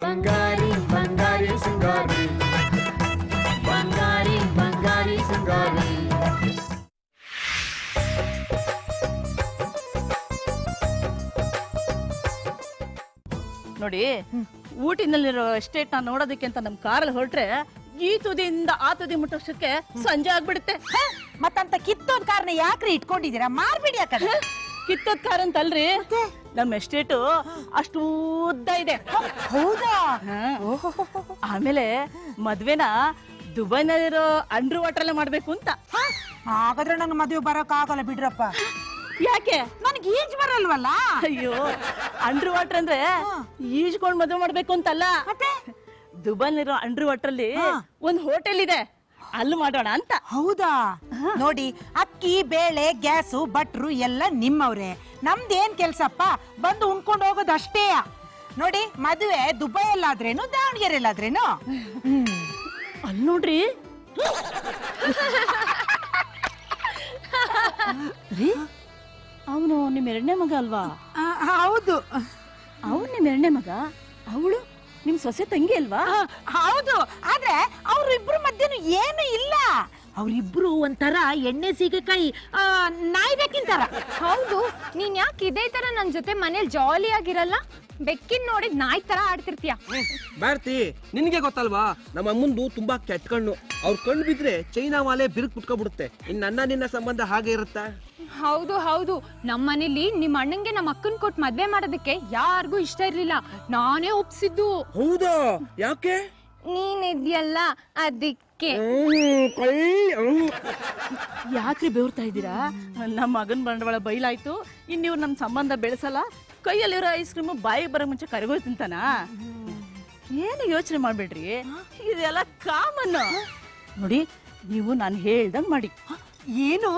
ಬಂಗಾರಿ ಬಂಗಾರಿ ಸಿಂಗಾರಿ ಬಂಗಾರಿ ಬಂಗಾರಿ ಸಿಂಗಾರಿ. ನೋಡಿ, ಊಟಿನಲ್ಲಿರೋ ಎಸ್ಟೇಟ್ ನ ನೋಡೋದಕ್ಕೆ ಅಂತ ನಮ್ ಕಾರಲ್ಲಿ ಹೊರಟ್ರೆ ಈ ತುದಿಯಿಂದ ಆ ತುದಿ ಮುಟ್ಟೋಷ್ಟಕ್ಕೆ ಸಂಜೆ ಆಗ್ಬಿಡುತ್ತೆ. ಮತ್ತಂತ ಕಿತ್ತೋದ್ ಕಾರ್ನ ಯಾಕ್ರಿ ಇಟ್ಕೊಂಡಿದೀರಾ? ಮಾರ್ಬಿಡಿ. ಯಾಕಂದ್ರೆ ಕಿತ್ತೋದ್ ಕಾರ್ ಅಂತ ಅಲ್ರಿ, ನಮ್ ಎಸ್ಟೇಟು ಅಷ್ಟು ಉದ್ದ ಇದೆ. ಹೌದಾ? ಆಮೇಲೆ ಮದ್ವೆನ ದುಬೈನಲ್ಲಿರೋ ಅಂಡರ್ ವಾಟರ್ ಅಲ್ಲೇ ಮಾಡ್ಬೇಕು ಅಂತ. ಹಾಗಾದ್ರೆ ನಂಗೆ ಮದುವೆ ಬರಕ್ ಆಗಲ್ಲ ಬಿಡ್ರಪ್ಪ. ಯಾಕೆ? ನನಗೆ ಈಜ್ ಬರಲ್ವಲ್ಲ. ಅಯ್ಯೋ, ಅಂಡರ್ ವಾಟರ್ ಅಂದ್ರೆ ಈಜ್ಕೊಂಡ್ ಮದುವೆ ಮಾಡ್ಬೇಕು ಅಂತಲ್ಲ. ದುಬೈಲಿರೋ ಅಂಡರ್ ವಾಟರ್ ಅಲ್ಲಿ ಒಂದ್ ಹೋಟೆಲ್ ಇದೆ, ಅಲ್ಲಿ ಮಾಡೋಣ ಅಂತ. ಹೌದಾ? ನೋಡಿ, ಅಕ್ಕಿ ಬೇಳೆ ಗ್ಯಾಸು ಭಟ್ರು ಎಲ್ಲ ನಿಮ್ಮವ್ರೆ. ನಮ್ದೇನ್ ಕೆಲ್ಸಪ್ಪ, ಬಂದು ಉಣ್ಕೊಂಡು ಹೋಗೋದು ಅಷ್ಟೇ. ನೋಡಿ, ಮದುವೆ ದುಬೈಯಲ್ಲಾದ್ರೇನು ದಾವಣಗೆರೆಯಲ್ಲಾದ್ರೇನು. ಅಲ್ಲಿ ನೋಡ್ರಿ, ಅವನು ನಿಮ್ ಎರಡನೇ ಮಗ ಅಲ್ವಾ? ಹೌದು. ಅವನು ನಿಮ್ ಎರಡನೇ ಮಗ, ಅವಳು ನಿಮ್ ಸೊಸೆ ತಂಗಿ ಅಲ್ವಾ? ಹೌದು. ಆದ್ರೆ ಅವ್ರಿಬ್ರು ಮಧ್ಯನು ಏನು ಇಲ್ಲ. ಅವ್ರಿಬ್ರು ಒಂಥರ ಎಣ್ಣೆ ಸೀಗೆಕಾಯಿ ನಾಯಿ ಬೆಕ್ಕಿಂತರ. ಹೌದು. ನೀನ್ ಯಾಕೆ ಇದೇ ತರ ನನ್ ಜೊತೆ ಮನೇಲಿ ಜಾಲಿ ಆಗಿರಲ್ಲ? ಬೆಕ್ಕಿನ್ ನೋಡಿದ್ ನಾಯಿ ತರ ಆಡ್ತಿರ್ತೀಯ. ಭಾರತಿ, ನಿನ್ಗೆ ಗೊತ್ತಲ್ವಾ, ನಮ್ಮ ಅಮ್ಮಂದು ತುಂಬಾ ಕೆಟ್ಟ ಕಣ್ಣು. ಅವ್ರ ಕಣ್ಣು ಬಿದ್ರೆ ಚೈನಾ ವಾಲೆ ಬಿರುಕು ಬಿಟ್ಕೊಬಿಡುತ್ತೆ. ನನ್ನ ನಿನ್ನ ಸಂಬಂಧ ಹಾಗೆ ಇರುತ್ತಾ? ಹೌದು ಹೌದು. ನಮ್ಮ ಮನೇಲಿ ನಿಮ್ ಅಣ್ಣಂಗೆ ನಮ್ಮ ಅಕ್ಕನ್ ಕೊಟ್ಟು ಮದ್ವೆ ಮಾಡೋದಕ್ಕೆ ಯಾರಿಗೂ ಇಷ್ಟ ಇರ್ಲಿಲ್ಲ. ನಾನೇ ಒಪ್ಸಿದ್ದು. ಹೌದಾ? ಯಾಕೆ? ನೀನಿದ್ಯಲ್ಲ ಅದಕ್ಕೆ. ಯಾಕ್ರಿ ಬೆವರ್ತಾ ಇದ್ದೀರಾ? ನಮ್ಮ ಮಗನ್ ಬಂಡವಾಳ ಬೈಲಾಯ್ತು, ಇನ್ನಿವ್ರು ನಮ್ ಸಂಬಂಧ ಬೆಳೆಸಲ್ಲ. ಕೈಯಲ್ಲಿರೋ ಐಸ್ ಕ್ರೀಮ್ ಬಾಯಿಗೆ ಬರೋ ಮುಂಚೆ ಕರಗೋಯ್ ತಿಂತಾನ. ಏನು ಯೋಚನೆ ಮಾಡ್ಬೇಡ್ರಿ, ಇದೆಲ್ಲ ಕಾಮನ್. ನೋಡಿ, ನೀವು ನಾನು ಹೇಳ್ದಂಗ್ ಮಾಡಿ. ಏನು?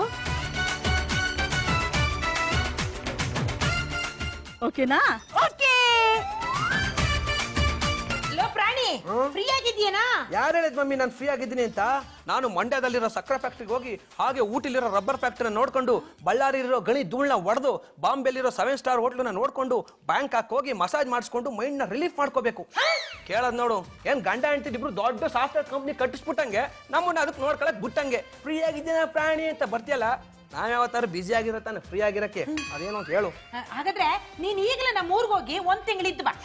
ಓಕೆನಾ? ಓಕೆ. ಲೋ ಪ್ರಾಣಿ, ಫ್ರೀ ಆಗಿದ್ಯೇನಾ? ಯಾರು ಹೇಳಿದ್ ಮಮ್ಮಿ ನಾನು ಫ್ರೀ ಆಗಿದ್ದೀನಿ ಅಂತ? ನಾನು ಮಂಡ್ಯದಲ್ಲಿರೋ ಸಕ್ಕರೆ ಫ್ಯಾಕ್ಟ್ರಿಗೆ ಹೋಗಿ, ಹಾಗೆ ಊಟಿಲಿರೋ ರಬ್ಬರ್ ಫ್ಯಾಕ್ಟ್ರಿನ ನೋಡ್ಕೊಂಡು, ಬಳ್ಳಾರಿಲಿರೋ ಗಣಿ ಧೂಳ್ನ ಒಡೆದು, ಬಾಂಬೆಲಿರೋ 7 ಸ್ಟಾರ್ ಹೋಟ್ಲನ್ನ ನೋಡ್ಕೊಂಡು, ಬ್ಯಾಂಕಾಕ್ ಹೋಗಿ ಮಸಾಜ್ ಮಾಡಿಸ್ಕೊಂಡು ಮೈಂಡ್ ನ ರಿಲೀಫ್ ಮಾಡ್ಕೋಬೇಕು. ಕೇಳದ್ ನೋಡು, ಏನ್ ಗಂಡ ಹೆಂಡತಿ ಇಬ್ರು ದೊಡ್ಡ ಸಾಫ್ಟ್ವೇರ್ ಕಂಪ್ನಿ ಕಟ್ಟಿಸ್ಬಿಟ್ಟಂಗೆ ನಮ್ಮನ್ನ ಅದಕ್ಕೆ ನೋಡ್ಕೊಳಕ್ ಬಿಟ್ಟಂಗೆ. ಫ್ರೀ ಆಗಿದ್ದೇನ ಪ್ರಾಣಿ ಅಂತ ಬರ್ತಿಯಲ್ಲ, ನಾವ್ ಯಾವತ್ತಾರು ಬಿಸಿ ಆಗಿರತ್ತಾನೆ ಫ್ರೀ ಆಗಿರಕ್ಕೆ. ಅದೇನು ಅಂತ ಹೇಳು. ಹಾಗಾದ್ರೆ ನೀನ್ ಈಗಲೇ ನಮ್ಮ ಊರ್ಗ್ ಹೋಗಿ 1 ತಿಂಗಳಿದ್ದು ಬಾ.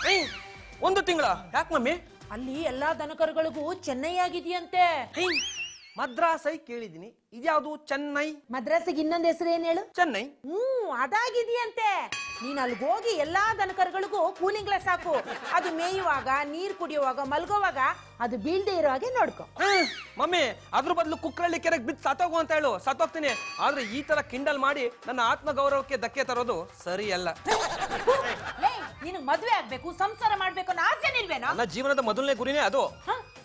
1 ತಿಂಗಳ? ಯಾಕೆ ಮಮ್ಮಿ? ಅಲ್ಲಿ ಎಲ್ಲಾ ದನಕರುಗಳಿಗೂ ಚೆನ್ನೈ ಆಗಿದೆಯಂತೆ. ಮದ್ರಾಸೈ ಕೇಳಿದೀನಿ, ಇದ್ಯಾವುದು ಚೆನ್ನೈ? ಮದ್ರಾಸಿಗೆ ಇನ್ನೊಂದ್ ಹೆಸರು ಏನ್ ಹೇಳು? ಚೆನ್ನೈ. ಅದಾಗಿದೆಯಂತೆ. ನೀನ್ ಅಲ್ಲಿಗೆ ಹೋಗಿ ಎಲ್ಲಾ ದನಕರುಗಳಿಗೂ ಕೂಲಿಂಗ್ ಗ್ಲಾಸ್ ಹಾಕು. ಅದು ಮೇಯುವಾಗ, ನೀರ್ ಕುಡಿಯುವಾಗ, ಮಲ್ಗೋವಾಗ ಅದು ಬೀಳ್ದೆ ಇರೋ ಹಾಗೆ ನೋಡ್ಕೊ. ಮಮ್ಮಿ, ಅದ್ರ ಬದಲು ಕುಕ್ಕರಳ್ಳಿ ಕೆರೆಗೆ ಬಿದ್ದು ಸತ್ತೋಗು ಅಂತ ಹೇಳು, ಸತ್ತೋಗ್ತೀನಿ. ಆದ್ರೆ ಈ ತರ ಕಿಂಡಲ್ ಮಾಡಿ ನನ್ನ ಆತ್ಮ ಗೌರವಕ್ಕೆ ಧಕ್ಕೆ ತರೋದು ಸರಿ ಅಲ್ಲ. ನಿನಗ್ ಮದ್ವೆ ಆಗ್ಬೇಕು, ಸಂಸಾರ ಮಾಡ್ಬೇಕು ಅನ್ನೋ ಆಸೆ ನಿಲ್ವೇನೋ? ನನ್ನ ಜೀವನದ ಮೊದಲನೇ ಗುರಿನೇ ಅದು.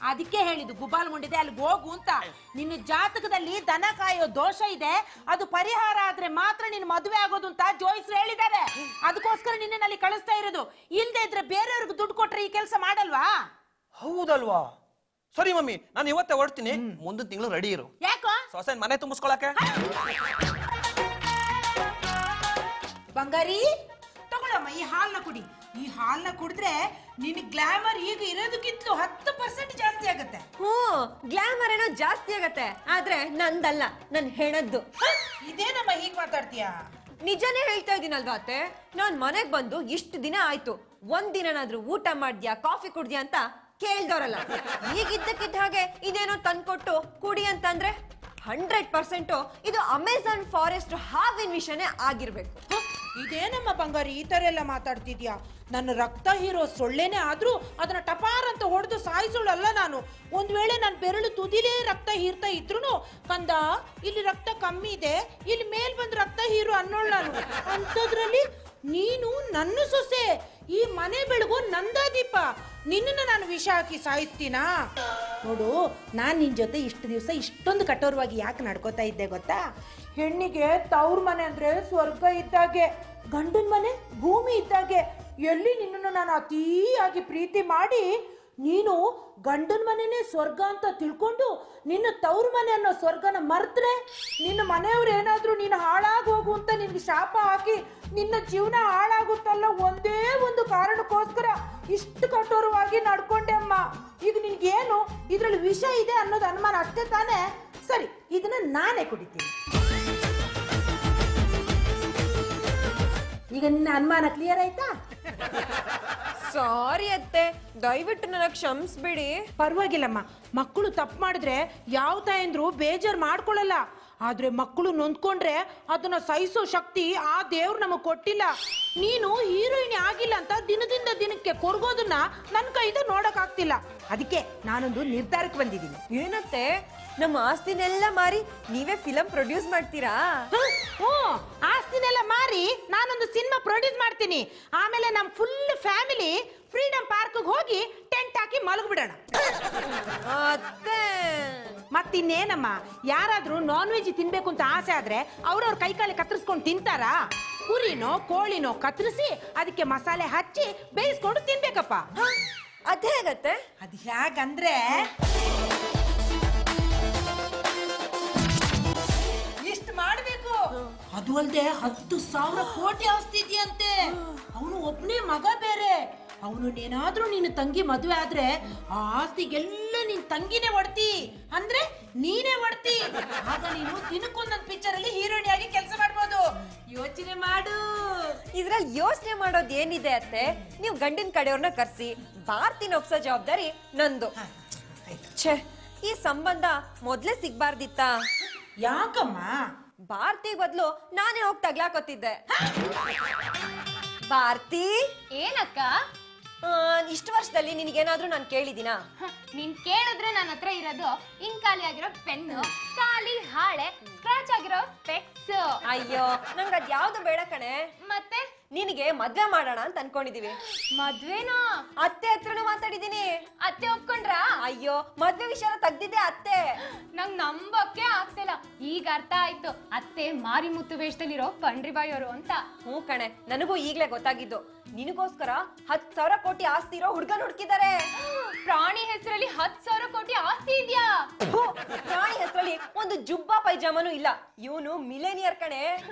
ಅದಕ್ಕೆ ಹೇಳಿದ್ದು ಗುಬ್ಬಾಲ್ ಮುಂಡಿದೆ ಅಲ್ಲಿಗೆ ಹೋಗು ಅಂತ. ನಿನ್ನ ಜಾತಕದಲ್ಲಿ ದನ ಕಾಯೋ ದೋಷ ಇದೆ, ಅದು ಪರಿಹಾರ ಆದ್ರೆ ಮಾತ್ರ ನಿನ್ನ ಮದುವೆ ಆಗೋದು ಅಂತ ಜೋಯಿಸ್ರು ಹೇಳಿದ್ದಾರೆ. ಅದಕ್ಕೋಸ್ಕರ ನಿನ್ನ ಅಲ್ಲಿ ಕಳಿಸ್ತಾ ಇರೋದು. ಇಲ್ದೇ ಇದ್ರೆ ಬೇರೆಯವ್ರಿಗೆ ದುಡ್ಡು ಕೊಟ್ರೆ ಈ ಕೆಲಸ ಮಾಡಲ್ವಾ? ಹೌದಲ್ವಾ? ಸರಿ ಮಮ್ಮಿ, ನಾನು ಇವತ್ತೇ ಹೊರಡ್ತೀನಿ. ಮುಂದಿನ ತಿಂಗಳು ರೆಡಿ ಇರು. ಯಾಕೋ? ಸೊಸೆ ಮನೆ ತುಂಬಿಸ್ಕೊಳಕ್ಕೆ. ಬಂಗಾರಿ, ತಗೊಳಮ್ಮ ಈ ಹಾಲ್ನ ಕುಡಿ. ಈ ಹಾಲ್ನ ಕುಡಿದ್ರೆ ನಿನ್ ಗ್ಲಾಮರ್ ಈಗ ಇರೋದಕ್ಕಿಂತಲೂ 10% ಜಾಸ್ತಿ ಆಗತ್ತೆ. ಗ್ಲಾಮರ್ ಏನೋ ಜಾಸ್ತಿ ಆಗತ್ತೆ, ಆದ್ರೆ ನಂದಲ್ಲ, ನನ್ ಹೆಣದ್ದು. ಇದೇನಮ್ಮ ಹೀಗ್ ಮಾತಾಡ್ತೀಯಾ? ನಿಜಾನೇ ಹೇಳ್ತಾ ಇದೀನಲ್ವಾ ಅತ್ತೆ. ನಾನ್ ಮನೆಗ್ ಬಂದು ಇಷ್ಟು ದಿನ ಆಯ್ತು, ಒಂದಿನಾದ್ರೂ ಊಟ ಮಾಡ್ದ್ಯಾ, ಕಾಫಿ ಕುಡ್ದ್ಯಾ ಅಂತ ಕೇಳ್ದವ್ರಲ್ಲ. ಈಗ ಇದ್ದಕ್ಕಿದ್ದ ಹಾಗೆ ಇದೇನೋ ತಂದ್ಕೊಟ್ಟು ಕುಡಿ ಅಂತಂದ್ರೆ 100% ಇದು ಅಮೆಜಾನ್ ಫಾರೆಸ್ಟ್ ಹಾವಿನ ವಿಷಯನೇ ಆಗಿರ್ಬೇಕು. ಇದೇನಮ್ಮ ಬಂಗಾರಿ ಈ ತರ ಎಲ್ಲ ಮಾತಾಡ್ತಿದ್ಯಾ? ನನ್ನ ರಕ್ತ ಹೀರೋ ಸೊಳ್ಳೆನೇ ಆದ್ರೂ ಅದನ್ನ ಟಪಾರ್ ಅಂತ ಹೊಡೆದು ಸಾಯಿಸೋಳಲ್ಲ ನಾನು. ಒಂದ್ ವೇಳೆ ನನ್ನ ಬೆರಳು ತುದಿಲೇ ರಕ್ತ ಹೀರ್ತಾ ಇದ್ರು, ಕಂದ ಇಲ್ಲಿ ರಕ್ತ ಕಮ್ಮಿ ಇದೆ, ಇಲ್ಲಿ ಮೇಲ್ ಬಂದ್ ರಕ್ತ ಹೀರೋ ಅನ್ನೋಳು ನಾನು. ಅಂಥದ್ರಲ್ಲಿ ನೀನು ನನ್ನ ಸೊಸೆ, ಈ ಮನೆ ಬೆಳಗು ನಂದ ದೀಪ. ನಿನ್ನ ನಾನು ವಿಷ ಹಾಕಿ ಸಾಯಿಸ್ತೀನಾ? ನೋಡು, ನಾನ್ ನಿನ್ ಜೊತೆ ಇಷ್ಟು ದಿವಸ ಇಷ್ಟೊಂದು ಕಠೋರವಾಗಿ ಯಾಕೆ ನಡ್ಕೋತಾ ಇದ್ದೆ ಗೊತ್ತಾ? ಹೆಣ್ಣಿಗೆ ತವ್ರ ಮನೆ ಅಂದ್ರೆ ಸ್ವರ್ಗ ಇದ್ದಾಗೆ, ಗಂಡನ ಮನೆ ಭೂಮಿ ಇದ್ದಾಗೆ. ಎಲ್ಲಿ ನಿನ್ನನ್ನು ನಾನು ಅತೀಯಾಗಿ ಪ್ರೀತಿ ಮಾಡಿ ನೀನು ಗಂಡನ ಮನೆನೇ ಸ್ವರ್ಗ ಅಂತ ತಿಳ್ಕೊಂಡು ನಿನ್ನ ತವ್ರ ಮನೆ ಅನ್ನೋ ಸ್ವರ್ಗನ ಮರ್ತ್ರೆ ನಿನ್ನ ಮನೆಯವ್ರು ಏನಾದ್ರೂ ನೀನು ಹಾಳಾಗಿ ಹೋಗು ಅಂತ ನಿನ್ಗೆ ಶಾಪ ಹಾಕಿ ನಿನ್ನ ಜೀವನ ಹಾಳಾಗುತ್ತಲ್ಲ ಒಂದೇ ಒಂದು ಕಾರಣಕ್ಕೋಸ್ಕರ ಇಷ್ಟು ಕಠೋರವಾಗಿ ನಡ್ಕೊಂಡೆ ಅಮ್ಮ. ಈಗ ನಿನ್ಗೇನು ಇದ್ರಲ್ಲಿ ವಿಷ ಇದೆ ಅನ್ನೋದು ಅನುಮಾನ ಅಷ್ಟೇ ತಾನೇ? ಸರಿ, ಇದನ್ನ ನಾನೇ ಕುಡಿತೀನಿ. ಈಗ ನಿನ್ನ ಅನುಮಾನ ಕ್ಲಿಯರ್ ಆಯ್ತಾ? ಸಾರಿ ಅತ್ತೆ, ದಯವಿಟ್ಟು ನನಗೆ ಕ್ಷಮಿಸ್ಬಿಡಿ. ಪರವಾಗಿಲ್ಲಮ್ಮ, ಮಕ್ಕಳು ತಪ್ಪು ಮಾಡಿದ್ರೆ ಯಾವ ತಾಯಂದ್ರು ಬೇಜಾರು ಮಾಡ್ಕೊಳ್ಳಲ್ಲ. ಆದ್ರೆ ಮಕ್ಕಳು ನೊಂದ್ಕೊಂಡ್ರೆ ಅದನ್ನ ಸಹಿಸೋ ಶಕ್ತಿ ಆ ದೇವ್ರು ನಮಗ್ ಕೊಟ್ಟಿಲ್ಲ. ನೀನು ಹೀರೋಯಿನ್ ಆಗಿಲ್ಲ ಅಂತ ದಿನದಿಂದ ದಿನಕ್ಕೆ ಕೊರಗೋದನ್ನ ನನ್ನ ಕೈಯಿಂದ ನೋಡಕ್ ಆಗ್ತಿಲ್ಲ. ಅದಕ್ಕೆ ನಾನೊಂದು ನಿರ್ಧಾರಕ್ಕೆ ಬಂದಿದ್ದೀನಿ. ಏನತ್ತೆ, ನಮ್ಮ ಆಸ್ತಿನೆಲ್ಲ ಮಾರಿ ನೀವೇ ಫಿಲಂ ಪ್ರೊಡ್ಯೂಸ್ ಮಾಡ್ತೀರಾ? ಆಸ್ತಿನೆಲ್ಲ ಮಾರಿ ನಾನೊಂದು ಸಿನಿಮಾ ಪ್ರೊಡ್ಯೂಸ್ ಮಾಡ್ತೀನಿ. ಆಮೇಲೆ ನಮ್ ಫುಲ್ ಫ್ಯಾಮಿಲಿ ಫ್ರೀಡಮ್ ಪಾರ್ಕ್ ಹೋಗಿ ಟೆಂಟ್ ಹಾಕಿ ಮಲಗ್ಬಿಡೋಣ. ಅತ್ತೆ, ಮತ್ತಿನ್ನೇನಮ್ಮ, ಯಾರಾದ್ರೂ ನಾನ್ ವೆಜ್ ತಿನ್ಬೇಕು ಅಂತ ಆಸೆ ಆದ್ರೆ ಅವ್ರವ್ರ ಕೈಕಾಲಿ ಕತ್ತರಿಸ್ಕೊಂಡು ತಿಂತಾರಾ? ಕುರಿನೋ ಕೋಳಿನೋ ಕತ್ತರಿಸಿ ಅದಕ್ಕೆ ಮಸಾಲೆ ಹಚ್ಚಿ ಬೇಯಿಸ್ಕೊಂಡು ತಿನ್ಬೇಕಪ್ಪ. ಅದ್ ಹೇಗತ್ತೆ? ಅದು ಹೇಗಂದ್ರೆ ಇಷ್ಟು ಮಾಡ್ಬೇಕು. ಅದು ಅಲ್ದೆ 10,000 ಕೋಟಿ ಆಸ್ತಿ ಇದೆಯಂತೆ. ಅವನು ಒಬ್ನೇ ಮಗ ಬೇರೆ. ಅವನೇನಾದ್ರೂ ನಿನ್ನ ತಂಗಿ ಮದುವೆ ಆದ್ರೆ ಆ ಆಸ್ತಿಗೆಲ್ಲ ನಿನ್ ತಂಗಿನೇ ಒಡ್ತಿ, ಅಂದ್ರೆ ನೀನೇ ಒಡ್ತಿ. ಆಗ ನೀನು ದಿನಕ್ಕೊಂದೊಂದು ಪಿಕ್ಚರ್ ಅಲ್ಲಿ ಹೀರೋಯಿನ್ ಆಗಿ ಕೆಲಸ ಮಾಡ್ಬೋದು. ಯೋಚನೆ ಮಾಡು. ಇದ್ರಲ್ಲಿ ಯೋಚನೆ ಮಾಡೋದ್ ಏನಿದೆ ಅತ್ತೆ? ನೀವು ಗಂಡಿನ ಕಡೆಯವ್ರನ್ನ ಕರ್ಸಿ ಭಾರತಿನ ಒಪ್ಸೋ ಜವಾಬ್ದಾರಿ ನಂದು. ಛೇ, ಈ ಸಂಬಂಧ ಮೊದ್ಲೇ ಸಿಗ್ಬಾರ್ದಿತ್ತ? ಯಾಕಮ್ಮ? ಭಾರತಿ ಬದಲು ನಾನೇ ಹೋಗಿ ತಗ್ಲಾಕೊತಿದ್ದೆ. ಭಾರತಿ, ಏನಕ್ಕ? ಇಷ್ಟು ವರ್ಷದಲ್ಲಿ ನಿನಗೇನಾದ್ರೂ ನಾನು ಕೇಳಿದಿನಾ? ನೀನ್ ಕೇಳಿದ್ರೆ ನನ್ನ ಹತ್ರ ಇರೋದು ಖಾಲಿ ಆಗಿರೋ ಪೆನ್ನು, ಖಾಲಿ ಹಾಳೆ, ಸ್ಕ್ರಾಚ್ ಆಗಿರೋ ಸ್ಪೆಕ್ಸ್. ಅಯ್ಯೋ, ನಂಗೆ ಅದ್ ಯಾವ್ದು ಬೇಡ ಕಣೆ. ಮತ್ತೆ ನಿನಗೆ ಮದ್ವೆ ಮಾಡೋಣ ಅಂತ ಅನ್ಕೊಂಡಿದೀವಿ. ಮದ್ವೆನಾ? ಅತ್ತೆ ಹತ್ರನೂ ಮಾತಾಡಿದೀನಿ. ಅತ್ತೆ ಒಪ್ಕೊಂಡ್ರಾ? ಅಯ್ಯೋ, ಮದ್ವೆ ವಿಷಯ ತೆಗ್ದಿದ್ದೆ ಅತ್ತೆ. ನಂಗ್ ನಂಬಕ್ಕೆ ಆಗ್ತಿಲ್ಲ. ಈಗ ಅರ್ಥ ಆಯ್ತು, ಅತ್ತೆ ಮಾರಿಮುತ್ತು ವೇಷದಲ್ಲಿರೋ ಪಂಡ್ರಿಬಾಯಿ ಅವರು ಅಂತ. ಹ್ಞೂ ಕಣೆ, ನನಗೂ ಈಗ್ಲೇ ಗೊತ್ತಾಗಿದ್ದು. ನಿನಗೋಸ್ಕರ 10,000 ಕೋಟಿ ಆಸ್ತಿ ಇರೋ ಹುಡ್ಗನ್ ಹುಡುಕಿದ್ದಾರೆ. ಪ್ರಾಣಿ ಹೆಸರಲ್ಲಿ 10,000 ಕೋಟಿ ಆಸ್ತಿ ಇದ್ಯಾ? ಪ್ರಾಣಿ ಹೆಸರಲ್ಲಿ ಒಂದು ಜುಬ್ಬಾ ಪೈಜಾಮನು ಇಲ್ಲ. ಇವನು ಮಿಲೇನಿಯರ್ ಕಣೆ.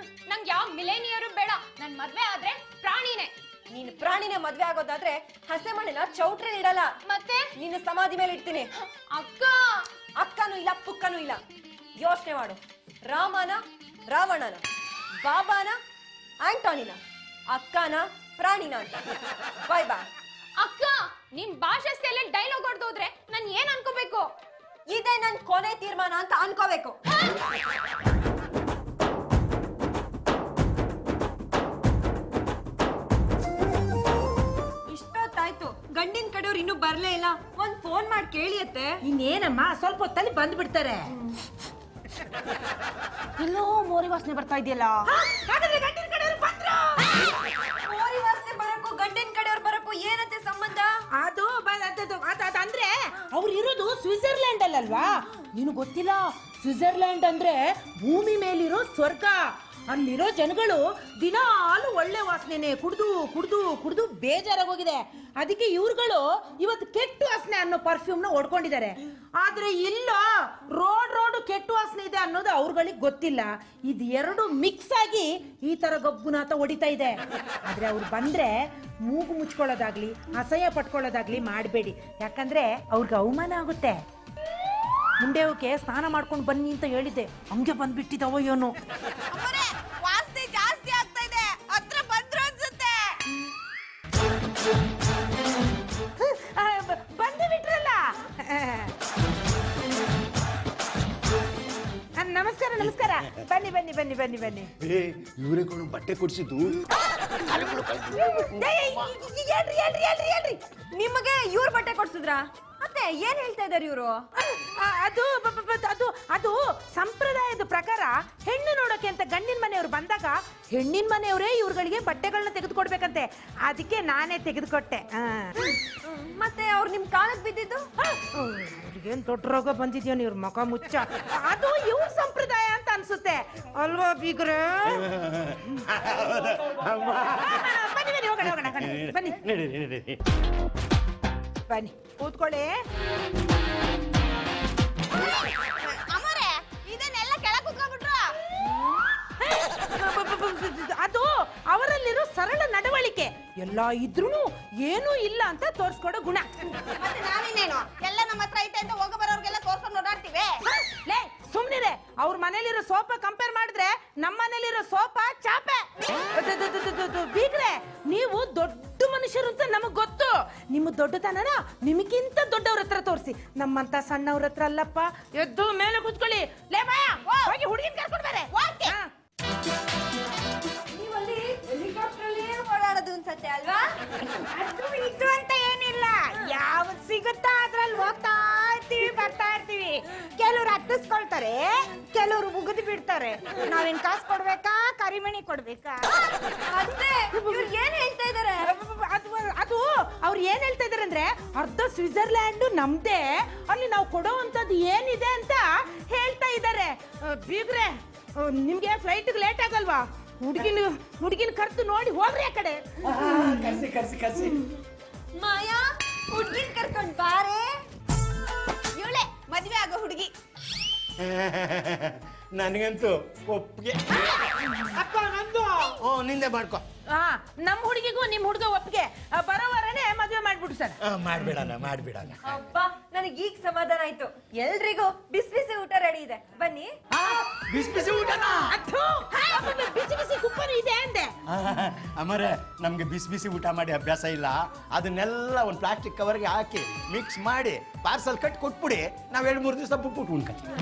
ನಂಗೆ ಯಾವ ಮಿಲೇನಿಯರು ಬೇಡ. ನನ್ ಮದ್ವೆ ಆದ್ರೆ ಪ್ರಾಣಿನೇ. ನೀನ್ ಪ್ರಾಣಿನೇ ಮದ್ವೆ ಆಗೋದಾದ್ರೆ ಹಸೆ ಮಣ್ಣಿನ ಚೌಟ್ರಿ ಇಡಲ್ಲ, ಮತ್ತೆ ನಿನ್ನ ಸಮಾಧಿ ಮೇಲೆ ಇಡ್ತೀನಿ. ಅಕ್ಕ, ಅಕ್ಕನೂ ಇಲ್ಲ ಪುಕ್ಕನೂ ಇಲ್ಲ. ಯೋಚನೆ ಮಾಡು. ರಾಮನ ರಾವಣನ, ಬಾಬಾನ ಆಂಟಾನಿನ, ಅಕ್ಕನ ಪ್ರಾಣಿನ ಅಂತ. ಬಾಯ್ ಬಾಯ್. ಅಕ್ಕ, ನಿನ್ ಭಾಷೆ ಸ್ಟೈಲಲ್ಲಿ ಡೈಲಾಗ್ ಹೊಡೆದೋದ್ರೆ ನಾನು ಏನ್ ಅನ್ಕೋಬೇಕು? ಇದೇ ನನ್ ಕೊನೆ ತೀರ್ಮಾನ ಅಂತ ಅನ್ಕೋಬೇಕು. ಇಷ್ಟೊತ್ತಾಯ್ತು, ಗಂಡಿನ ಕಡೆಯವ್ರು ಇನ್ನೂ ಬರ್ಲೇ ಇಲ್ಲ. ಒಂದ್ ಫೋನ್ ಮಾಡಿ ಕೇಳಿಯತ್ತೆ. ಇನ್ನೇನಮ್ಮ, ಸ್ವಲ್ಪ ಹೊತ್ತಲ್ಲಿ ಬಂದ್ಬಿಡ್ತಾರೆ. ಎಲ್ಲೋ ಮೋರಿ ವಾಸನೆ ಬರ್ತಾ ಇದೆಯಲ್ಲ. ಮೋರಿ ವಾಸನೆ ಬರಕ್ಕೂ ಗಂಡಿನ ಕಡೆಯವ್ರು ಬರಕ್ಕೂ ಏನತ್ತೆ ಸಂಬಂಧ? ಅದು ಅಂದ್ರೆ ಅವ್ರು ಇರೋದು ಸ್ವಿಟ್ಜರ್ಲ್ಯಾಂಡ್ ಅಲ್ಲಲ್ವಾ? ನೀನು ಗೊತ್ತಿಲ್ಲ? ಸ್ವಿಟ್ಜರ್ಲ್ಯಾಂಡ್ ಅಂದ್ರೆ ಭೂಮಿ ಮೇಲಿರೋ ಸ್ವರ್ಗ. ಅಲ್ಲಿರೋ ಜನಗಳು ದಿನಾಲು ಒಳ್ಳೆ ವಾಸನೆನೆ ಕುಡ್ದು ಕುಡ್ದು ಕುಡ್ದು ಬೇಜಾರಾಗೋಗಿದೆ. ಅದಕ್ಕೆ ಇವ್ರುಗಳು ಇವತ್ತು ಕೆಟ್ಟ ವಾಸನೆ ಅನ್ನೋ ಪರ್ಫ್ಯೂಮ್ನ ಹೊಡ್ಕೊಂಡಿದ್ದಾರೆ. ಆದ್ರೆ ಇಲ್ಲ, ರೋಡ್ ಕೆಟ್ಟ ವಾಸನೆ ಇದೆ ಅನ್ನೋದು ಅವ್ರುಗಳಿಗೆ ಗೊತ್ತಿಲ್ಲ. ಇದು ಎರಡು ಮಿಕ್ಸ್ ಆಗಿ ಈ ತರ ಗಬ್ಬುನಾಥ ಹೊಡಿತಾ ಇದೆ. ಆದ್ರೆ ಅವ್ರು ಬಂದ್ರೆ ಮೂಗು ಮುಚ್ಕೊಳ್ಳೋದಾಗ್ಲಿ ಅಸಹ್ಯ ಪಟ್ಕೊಳ್ಳೋದಾಗ್ಲಿ ಮಾಡಬೇಡಿ, ಯಾಕಂದ್ರೆ ಅವ್ರಿಗೆ ಅವಮಾನ ಆಗುತ್ತೆ. ಮುಂದೆ ಅವಕ್ಕೆ ಸ್ನಾನ ಮಾಡ್ಕೊಂಡು ಬನ್ನಿ ಅಂತ ಹೇಳಿದ್ದೆ, ಹಂಗೆ ಬಂದ್ಬಿಟ್ಟಿದವೋ ಏನೋ. ವಾಸನೆ ಜಾಸ್ತಿ ಆಗ್ತಾ ಇದೆ, ಹತ್ರ ಬಂದ್ರು ಅನ್ಸುತ್ತೆ. ಬಂದು ಬಿಟ್ರಲ್ಲ. ನಮಸ್ಕಾರ ನಮಸ್ಕಾರ. ಬನ್ನಿ ಬನ್ನಿ ಬನ್ನಿ ಬನ್ನಿ ಬನ್ನಿ. ಇವರೇ ಕೊಂಡು ಬಟ್ಟೆ ಕೊಡ್ಸಿದ್ದು. ಹೇಳ್ರಿ, ನಿಮಗೆ ಇವ್ರ ಬಟ್ಟೆ ಕೊಡ್ಸಿದ್ರಾ? ಮತ್ತೆ ಏನ್ ಹೇಳ್ತಾ ಇದಾರೆ ಇವರು? ಅದು ಸಂಪ್ರದಾಯದ ಪ್ರಕಾರ ಹೆಣ್ಣು ನೋಡಕ್ಕೆ ಅಂತ ಗಂಡಿನ ಮನೆಯವ್ರು ಬಂದಾಗ ಹೆಣ್ಣಿನ ಮನೆಯವರೇ ಇವ್ರುಗಳಿಗೆ ಬಟ್ಟೆಗಳನ್ನ ತೆಗೆದುಕೊಡ್ಬೇಕಂತೆ. ಅದಕ್ಕೆ ನಾನೇ ತೆಗೆದುಕೊಟ್ಟೆ. ಮತ್ತೆ ಅವ್ರು ನಿಮ್ ಕಾಲಕ್ಕೆ ಬಿದ್ದಿದ್ದು? ಅವ್ರಿಗೇನ್ ದೊಡ್ಡ ರೋಗ ಬಂದಿದ್ಯೋ ಇವ್ರ ಮುಖ ಮುಚ್ಚ. ಅದು ಇವ್ರ ಸಂಪ್ರದಾಯ ಅಂತ ಅನ್ಸುತ್ತೆ ಅಲ್ವಾ ಬೀಗ್ರೆ? ಬನ್ನಿ ಬನ್ನಿ ಹೋಗೋಣ ಹೋಗೋಣ ಬನ್ನಿ. ಬನ್ನಿ ಕೂತ್ಕೊಳ್ಳಿ. ಅದು ಅವರಲ್ಲಿರೋ ಸರಳ ನಡವಳಿಕೆ. ಎಲ್ಲ ಇದ್ರೂ ಏನೂ ಇಲ್ಲ ಅಂತ ತೋರ್ಸ್ಕೊಡೋ ಗುಣ. ನಾನೇನೇನು ಎಲ್ಲ ನಮ್ಮ ಹತ್ರ ಐತೆ ಅಂತ ಹೋಗ ಬರೋರ್ಗೆಲ್ಲ ತೋರ್ಸ್ಕೊಂಡು ಓಡಾಡ್ತೀವಿ. ಲೇ ಸುಮ್ನಿರೆ. ಅವ್ರ ಮನೇಲಿರೋ ಸೋಪ ಕಂಪೇರ್ ಮಾಡಿದ್ರೆ ನಮ್ಮ ಮನೇಲಿರೋ ಸೋಪ ಚಾಪೆ. ಬೀಗ್ರೆ, ನೀವು ದೊಡ್ಡ ಮನುಷ್ಯರು ಅಂತ ನಮಗ್ ಗೊತ್ತು. ನಿಮ್ಮ ದೊಡ್ಡತನನ ನಿಮಗಿಂತ ದೊಡ್ಡವ್ರ ಹತ್ರ ತೋರಿಸಿ, ನಮ್ಮಂತ ಸಣ್ಣವ್ರ ಹತ್ರ ಅಲ್ಲಪ್ಪ. ಎದ್ದು ಮೇಲೆ ಕೂತ್ಕೊಳ್ಳಿ. ಲೇ ಭಯ, ಹೋಗಿ ಹುಡುಗಿನ ಕರ್ಕೊಂಡು ಬರೆ. ನೀವಲ್ಲಿ ಹೆಲಿಕಾಪ್ಟರ್ ಅಲ್ಲಿ ಓಡಾಡೋದು ಅನ್ಸತ್ತೆ ಅಲ್ವಾ? ಅದು ಇದು ಅಂತ ಏನಿಲ್ಲ, ಯಾವ್ದು ಸಿಗುತ್ತಾ ಅದ್ರಲ್ಲಿ ಹೋಗ್ತಾ ಇರ್ತೀವಿ, ಬರ್ತಾ ಇರ್ತೀವಿ. ಕೆಲವ್ರು ಹತ್ತಿಸ್ಕೊಳ್ತಾರೆ, ಕೆಲವ್ರು ಮುಗಿದು ಬಿಡ್ತಾರೆ. ನಾವೇನ್ ಕಾಸು ಕೊಡ್ಬೇಕಾ, ಕರಿಮಣಿ ಕೊಡ್ಬೇಕಾ? ಅತ್ತೆ ಇವ್ರು ಏನ್ ಹೇಳ್ತಾ ಇದಾರೆ? ಅದು ಅವ್ರು ಏನ್ ಹೇಳ್ತಾ ಇದಾರೆ ಅಂದ್ರೆ, ಅರ್ಧ ಸ್ವಿಟ್ಜರ್ಲ್ಯಾಂಡ್ ನಮ್ದೇ, ಅಲ್ಲಿ ನಾವು ಕೊಡೋವಂಥದ್ದು ಏನಿದೆ ಅಂತ ಹೇಳ್ತಾ ಇದ್ದಾರೆ. ಬೀಗ್ರೆ, ನಿಮ್ಗೆ ಫ್ಲೈಟ್ ಲೇಟ್ ಆಗಲ್ವಾ? ಹುಡುಗಿನ ಕರ್ದು ನೋಡಿ ಹೋಗ್ರಿ ಆ ಕಡೆ. ಕರ್ಸಿ ಮಾಯಾ, ಹುಡ್ಗಿನ್ ಕರ್ಕೊಂಡ್ ಬಾರೆ. ಇವಳೆ ಮದ್ವೆ ಆಗೋ ಹುಡುಗಿ. ನನಗಂತೂ ಒಪ್ಪಿಗೆ. ಅಪ್ಪ ನಂದು. ನಿಂದೆ ಮಾಡ್ಕೊ. ನಮ್ ಹುಡುಗಿಗೂ ನಿಮ್ ಹುಡುಗ ಒಪ್ಪಿಗೆ. ಬರೋವರನೆ ಮದ್ವೆ ಮಾಡ್ಬಿಡು ಸರ್. ಮಾಡ್ಬಿಡಣ. ಅಬ್ಬಾ, ನನಗೆ ಈಗ ಸಮಾಧಾನ ಆಯ್ತು. ಎಲ್ರಿಗೂ ಬಿಸಿ ಬಿಸಿ ಊಟ ರೆಡಿ ಇದೆ, ಬನ್ನಿ. ಬಿಸಿ ಬಿಸಿ ಊಟನಾ? ಬಿಸಿ ಬಿಸಿ ಕುಪ್ಪನು ಇದೆ ಅಂದೆ. ಅಮರೆ, ನಮ್ಗೆ ಬಿಸಿ ಬಿಸಿ ಊಟ ಮಾಡಿ ಅಭ್ಯಾಸ ಇಲ್ಲ. ಅದನ್ನೆಲ್ಲ ಒಂದು ಪ್ಲಾಸ್ಟಿಕ್ ಕವರ್ಗೆ ಹಾಕಿ ಮಿಕ್ಸ್ ಮಾಡಿ ಪಾರ್ಸಲ್ ಕಟ್ ಕೊಟ್ಬಿಡಿ. ನಾವ್ 2-3 ದಿವಸ ಬಿಟ್ಬಿಟ್ಟು ಉಣ್ಕತ್ತೀವಿ.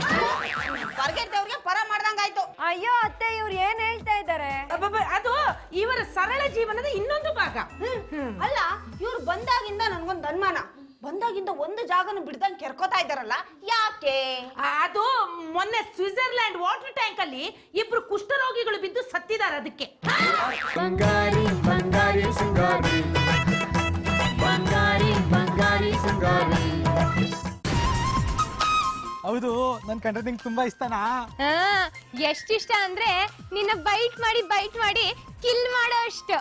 ಹೊರಗೆದ್ದವ್ರಿಗೆ ಪರ ಮಾಡ್ದಂಗಾಯ್ತು. ಅಯ್ಯೋ ಅತ್ತೆ, ಇವ್ರು ಏನ್ ಹೇಳ್ತಾ ಇದ್ದಾರೆ? ಅದು ಇವರ ಸರಳ ಜೀವನದ ಇನ್ನೊಂದು ಭಾಗ. ಅಲ್ಲ, ಇವ್ರು ಬಂದಾಗಿಂದ ನನ್ಗೊಂದು ಅನುಮಾನ. ಬಂದಾಗಿಂದ ಒಂದು ಜಾಗನ ಬಿಡ್ದಂಗ್ ಕೆರ್ಕೋತಾ ಇದಾರಲ್ಲ, ಯಾಕೆ? ಅದು ಮೊನ್ನೆ ಸ್ವಿಟ್ಜರ್ಲ್ಯಾಂಡ್ ವಾಟರ್ ಟ್ಯಾಂಕ್ ಅಲ್ಲಿ ಇಬ್ರು ಕುಷ್ಠರೋಗಿಗಳು ಬಿದ್ದು ಸತ್ತಿದ್ದಾರೆ. ಅದಕ್ಕೆ ಬಂಗಾರಿ ಬಂಗಾರಿ ಸಿಂಗಾರಿ, ಬಂಗಾರಿ ಬಂಗಾರಿ ಸಿಂಗಾರಿ. ಹೌದು, ನನ್ ಕಂಡ್ರೆ ನಿಂಗೆ ತುಂಬಾ ಇಷ್ಟನಾ? ಎಷ್ಟಿಷ್ಟ ಅಂದ್ರೆ ನಿನ್ನ ಬೈಟ್ ಮಾಡಿ ಕಿಲ್ ಮಾಡೋ ಅಷ್ಟು.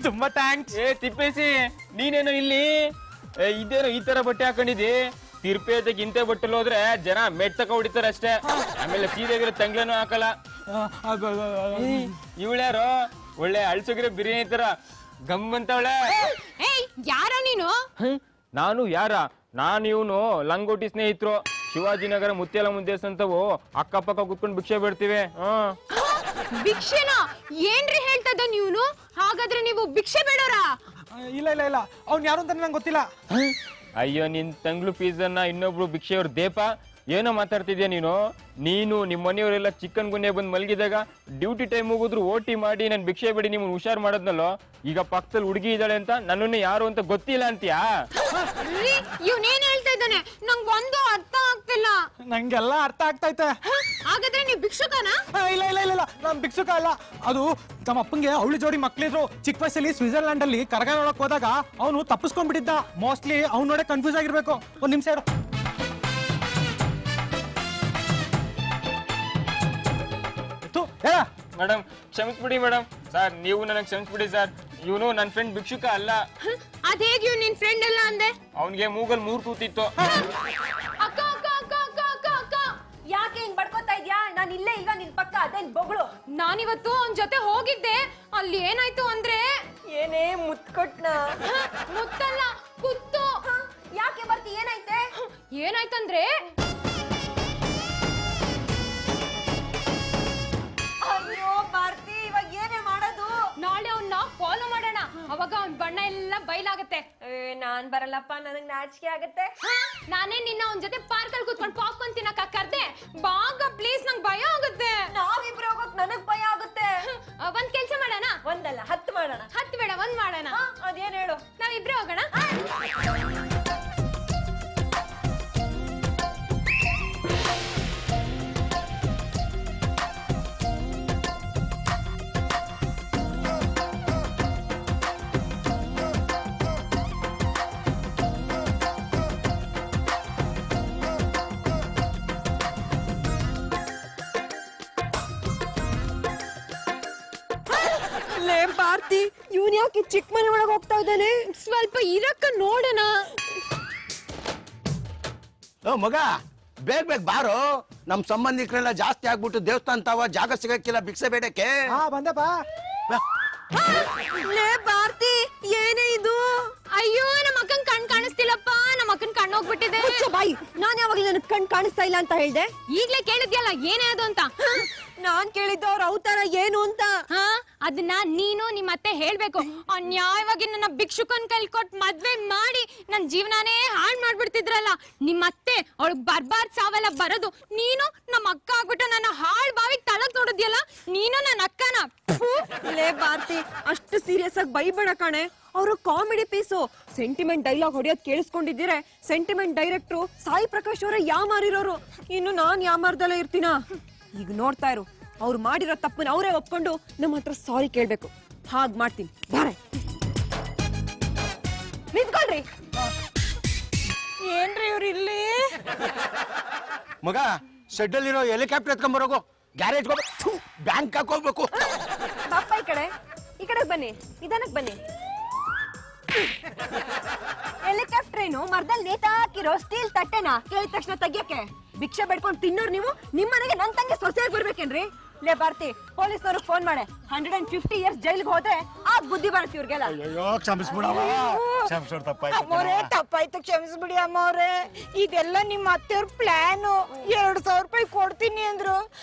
ತುಂಬಾ ಥ್ಯಾಂಕ್ಸ್. ತಿಪ್ಪೇಸಿ, ನೀನೇನು ಇಲ್ಲಿ ಇದೇನು ಈ ತರ ಬಟ್ಟೆ ಹಾಕೊಂಡಿದ್ದಿ? ತಿರುಪೇದಕ್ಕೆ ಇಂತೆ ಬಟ್ಟೆಲ್ ಹೋದ್ರೆ ಜನ ಮೆಟ್ಟಕ ಹೊಡಿತಾರ ಅಷ್ಟೇ. ಆಮೇಲೆ ಸೀರೆಗಿರೋ ತಂಗ್ಳನು ಹಾಕಲ್ಲ. ಇವಳ್ಯಾರು ಒಳ್ಳೆ ಅಳ್ಸೋಗಿರೋ ಬಿರಿಯಾನಿ ತರ ಗಮ್ಮಂತವಳೆ. ಯಾರೋ ನೀನು? ನಾನು ಯಾರ? ನಾನು ಇವನು ಲಂಗೋಟಿ ಸ್ನೇಹಿತರು. ಶಿವಾಜಿನಗರ ಮುತ್ಯಾಲ ಮುದ್ದೇಸ್ ಅಂತವು ಅಕ್ಕಪಕ್ಕ ಕುತ್ಕೊಂಡು ಭಿಕ್ಷೆ ಬಿಡ್ತೀವಿ. ಭಿಕ್ಷೆನಾ? ಏನ್ರಿ ಹೇಳ್ತಾ ಇದ್ದ ನೀನು? ಹಾಗಾದ್ರೆ ನೀವು ಭಿಕ್ಷೆ ಬೇಡೋರಾ? ಇಲ್ಲ, ಅವ್ನ್ ಯಾರು ಅಂತ ನಂಗೆ ಗೊತ್ತಿಲ್ಲ. ಅಯ್ಯೋ, ನಿನ್ ತಂಗ್ಳು ಫೀಸನ್ನ ಇನ್ನೊಬ್ರು ಭಿಕ್ಷೆಯವ್ರ ದೇಪ ಏನೋ ಮಾತಾಡ್ತಿದ್ಯಾ ನೀನು? ನೀನು ನಿಮ್ಮ ಮನೆಯವರೆಲ್ಲ ಚಿಕನ್ ಗುನ್ನೆ ಬಂದು ಮಲಗಿದಾಗ ಡ್ಯೂಟಿ ಟೈಮ್ ಹೋಗಿದ್ರು ಓಟಿ ಮಾಡಿ ನನ್ ಭಿಕ್ಷೆ ಬಿಡಿ ನಿಮ್ಮನ್ನ ಹುಷಾರ್ ಮಾಡೋದ್ನಲ್ಲೋ. ಈಗ ಪಕ್ಕದಲ್ಲಿ ಹುಡುಗಿ ಇದ್ದಾಳೆ ಅಂತ ನನ್ನನ್ನು ಯಾರು ಅಂತ ಗೊತ್ತಿಲ್ಲ ಅಂತೀಯಾ? ಇವ್ನೇನ್ ಹೇಳ್ತಾ ಇದ್ದಾನೆ? ನಂಗ್ ಒಂದು ಅರ್ಥ ಆಗ್ತಿಲ್ಲ. ನಂಗೆಲ್ಲ ಅರ್ಥ ಆಗ್ತೈತೆ. ಹಾಗಾದ್ರೆ ನೀವು ಭಿಕ್ಷುಕನಾ? ಇಲ್ಲ, ನಾನ್ ಭಿಕ್ಷುಕ ಅಲ್ಲ. ಅದು ನಮ್ಮ ಅಪ್ಪಂಗೆ ಅವಳಿ ಜೋಡಿ ಮಕ್ಳಿದ್ರು. ಚಿಕ್ಕ ವಯಸ್ಸಲ್ಲಿ ಸ್ವಿಟ್ಜರ್ಲ್ಯಾಂಡ್ ಅಲ್ಲಿ ಕರಗ ನೋಡಕ್ ಹೋದಾಗ ಅವನು ತಪ್ಪಿಸ್ಕೊಂಡ್ಬಿಟ್ಟಿದ್ದ. ಮೋಸ್ಟ್ಲಿ ಅವ್ನು ನೋಡಕ್ ಕನ್ಫ್ಯೂಸ್ ಆಗಿರ್ಬೇಕು. ಒಂದ್ ನಿಮಿಷ ಇರು. ಮೇಡಮ್ ಕ್ಷಮಿಸ್ಬಿಡಿ ಮೇಡಮ್. ಸರ್, ನೀವು ನನಗೆ ಕ್ಷಮಿಸ್ಬಿಡಿ ಸರ್. ಇವನು ನನ್ನ ಫ್ರೆಂಡ್ ಭಿಕ್ಷುಕ ಅಲ್ಲ. ಅದೇಗ್ ಇವ್ ನಿನ್ ಫ್ರೆಂಡ್ ಅಲ್ಲ ಅಂದೆ? ಅವನ್ಗೆ ಮೂಗಲ್ 3 ತೂತಿತ್ತು. ಅಕ್ಕ ಅಕ್ಕ ಅಕ್ಕ ಅಕ್ಕ ಅಕ್ಕ ಅಕ್ಕ, ಯಾಕೆ ಹಿಂಗ್ ಬಡ್ಕೋತಾ ಇದ್ಯಾ? ನಾನು ಇಲ್ಲೇ ಇಲ್ವಾ ನಿನ್ ಪಕ್ಕ? ಅದೇನ್ ಬೊಗಳು? ನಾನಿವತ್ತು ಅವನ್ ಜೊತೆ ಹೋಗಿದ್ದೆ. ಅಲ್ಲಿ ಏನಾಯ್ತು ಅಂದ್ರೆ, ಏನೇ ಮುತ್ಕೊಟ್ನ? ಮುತ್ತಲ್ಲ, ಕುತ್ತು. ಯಾಕೆ ಬರ್ತಿ? ಏನಾಯ್ತೆ? ಏನಾಯ್ತಂದ್ರೆ, ಅಯ್ಯೋ ಭಾರತಿ, ಇವಾಗ ಏನೇ ಮಾಡೋದು? ನಾಳೆ ಅವನ್ನ ಫಾಲೋ ಮಾಡೋಣ. ಅವಾಗ ಅವ್ನ್ ಬಣ್ಣ ಎಲ್ಲ ಬಯಲಾಗತ್ತೆ. ನಾನ್ ಬರಲ್ಲಪ್ಪ, ನನಗ್ ನಾಚಿಕೆ ಆಗತ್ತೆ. ನಾನೇ ನಿನ್ನ ಅವನ್ ಜೊತೆ ಪಾರ್ಕ್ ಅಲ್ಲಿ ಕುತ್ಕೊಂಡು ಪಾಪ್ಕಾರ್ನ್ ತಿನ್ನಕ ಕರ್ದೆ. ಬಾಗ ಪ್ಲೀಸ್, ನಂಗೆ ಭಯ ಆಗುತ್ತೆ. ನಾವಿಬ್ರು ಹೋಗೋಕ್ ನನಗ್ ಭಯ ಆಗುತ್ತೆ. ಒಂದ್ ಕೆಲ್ಸ ಮಾಡೋಣ. ಒಂದಲ್ಲ 10 ಮಾಡೋಣ. 10 ಬೇಡ, 1 ಮಾಡೋಣ. ಅದೇನ್ ಹೇಳು? ನಾವಿಬ್ರು ಹೋಗೋಣ. ಭಾರತಿ, ಇವನ್ ಯಾಕೆ ಚಿಕ್ಕ ಮನೆ ಒಳಗೆ ಹೋಗ್ತಾ ಇದ್ದಾನೆ? ಸ್ವಲ್ಪ ಇರಕ್ಕ ನೋಡೋಣ. ಮಗ ಬೇಗ ಬಾರೋ. ನಮ್ ಸಂಬಂಧಿಕರೆಲ್ಲ ಜಾಸ್ತಿ ಆಗ್ಬಿಟ್ಟು ದೇವಸ್ಥಾನ ತಾವ ಜಾಗ ಸಿಗಕ್ಕಿಲ್ಲ ಭಿಕ್ಷೆ ಬೇಡಕ್ಕೆ. ಬಂದಪ್ಪ. ಭಾರತಿ ಏನೇ ಇದು? ಅಯ್ಯೋ ನಮ್ಮ ಅಕ್ಕನ್ ಕಣ್ ಕಾಣಿಸ್ತಿಲ್ಲಪ್ಪ, ನಮ್ಮ ಅಕ್ಕನ್ ಕಣ್ಣು ಹೋಗ್ಬಿಟ್ಟಿದೆ. ಬಾಯಿ, ನಾನ್ ಯಾವಾಗ ನನಗ್ ಕಣ್ ಕಾಣಿಸ್ತಾ ಇಲ್ಲ ಅಂತ ಹೇಳ್ದೆ? ಈಗ್ಲೇ ಕೇಳಿದ್ಯಲ್ಲ ಏನೇ ಅದು ಅಂತ. ನಾನ್ ಕೇಳಿದ್ದು ಅವ್ರ ಅವತಾರ ಏನು ಅಂತ. ಅದನ್ನ ನೀನು ನಿಮ್ಮ ಅತ್ತೆ ಹೇಳ್ಬೇಕು. ಅನ್ಯಾಯವಾಗಿ ನನ್ನ ಭಿಕ್ಷುಕನ್ ಕೈಲಿ ಕೊಟ್ಟು ಮದ್ವೆ ಮಾಡಿ ನನ್ ಜೀವನಾನೇ ಹಾಳ್ ಮಾಡ್ಬಿಡ್ತಿದ್ರಲ್ಲ ನಿಮ್ಮ ಅತ್ತೆ. ಅವಳಗ್ ಬರ್ಬಾರ್ದ್ ಸಾವೆಲ್ಲ ಬರೋದು ನೀನು. ನಮ್ಮ ಅಕ್ಕ ಆಗ್ಬಿಟ್ಟು ನನ್ನ ಹಾಳ್ ಬಾವಿಗೆ ತಳಕ್ ನೋಡಿದ್ಯಲ್ಲ ನೀನು ನನ್ನ ಅಕ್ಕನ. ಲೇ ಭಾರತಿ, ಅಷ್ಟು ಸೀರಿಯಸ್ ಆಗಿ ಬೈಬೇಡ ಕಣೆ. ಅವರು ಕಾಮಿಡಿ ಪೀಸು. ಸೆಂಟಿಮೆಂಟ್ ಡೈಲಾಗ್ ಹೊಡೆಯೋದ್ ಕೇಳಿಸ್ಕೊಂಡಿದ್ದೀರೆ. ಸೆಂಟಿಮೆಂಟ್ ಡೈರೆಕ್ಟ್ರು ಸಾಯಿ ಪ್ರಕಾಶ್ ಅವರ ಯಾಮಾರಿರೋರು. ಇನ್ನು ನಾನ್ ಯಾಮಾರ್ದಲ್ಲೇ ಇರ್ತೀನ? ಈಗ ನೋಡ್ತಾ ಇರು, ಅವ್ರು ಮಾಡಿರೋ ತಪ್ಪನ್ನ ಅವರೇ ಒಪ್ಕೊಂಡು ನಮ್ಮ ಹತ್ರ ಸಾರಿ ಕೇಳ್ಬೇಕು. ಹಾಗ್ ಮಾಡ್ತೀನಿ, ಬಾರೆ ನಿಂತ್ಕೊಳ್ರಿ. ಏನ್ರಿ ಇವ್ರು ಇಲ್ಲಿ? ಮಗ ಶೆಡ್ಡಲ್ಲಿರೋ ಹೆಲಿಕಾಪ್ಟರ್ ಎತ್ಕೊಂಡ್ಬರೋಗು. ಗ್ಯಾರೇಜ್ ಬ್ಯಾಂಕ್ ಹಾಕೋಗ್ಬೇಕು. ಪಾಪ ಈ ಕಡೆ ಬನ್ನಿ, ನಿಧಾನಕ್ ಬನ್ನಿ. ಹೆಲಿಕಾಪ್ಟರ್ ಏನು ಮರದಲ್ಲಿ ನೇತಾಕಿರೋ ಸ್ಟೀಲ್ ತಟ್ಟೆನಾ ಕೇಳಿದ ತಕ್ಷಣ ತೆಗಿಯಕ್ಕೆ? ಭಿಕ್ಷೆ ಬೇಡ್ಕೊಂಡು ತಿನ್ನೋರು ನೀವು. ನಿಮ್ಮನೆಗೆ ನನ್ ತಂಗಿ ಸೊಸೆಯಾಗಿ ಬರ್ಬೇಕೇನ್ರಿ? ಲೇ ಭಾರತಿ, ಪೊಲೀಸ್ನವ್ರಿಗೆ ಫೋನ್ ಮಾಡೆ. 150 years ಜೈಲ್ಗೆ ಹೋದ್ರೆ ಆ ಬುದ್ಧಿ ಬರುತ್ತೆ ಇವ್ರಿಗೆಲ್ಲ. ಅಯ್ಯೋ ಕ್ಷಮಿಸ್ಬಿಡವ, ಅಮ್ಮವ್ರೆ ತಪ್ಪಾಯ್ತು, ಕ್ಷಮಿಸ್ಬಿಡಿ ಅಮ್ಮವ್ರೆ. ಇದೆಲ್ಲ ನಿಮ್ಮ ಅತ್ತೆಯವ್ರ ಪ್ಲಾನು. 2,000 ರೂಪಾಯಿ ಕೊಡ್ತೀನಿ ಅಂದ್ರು,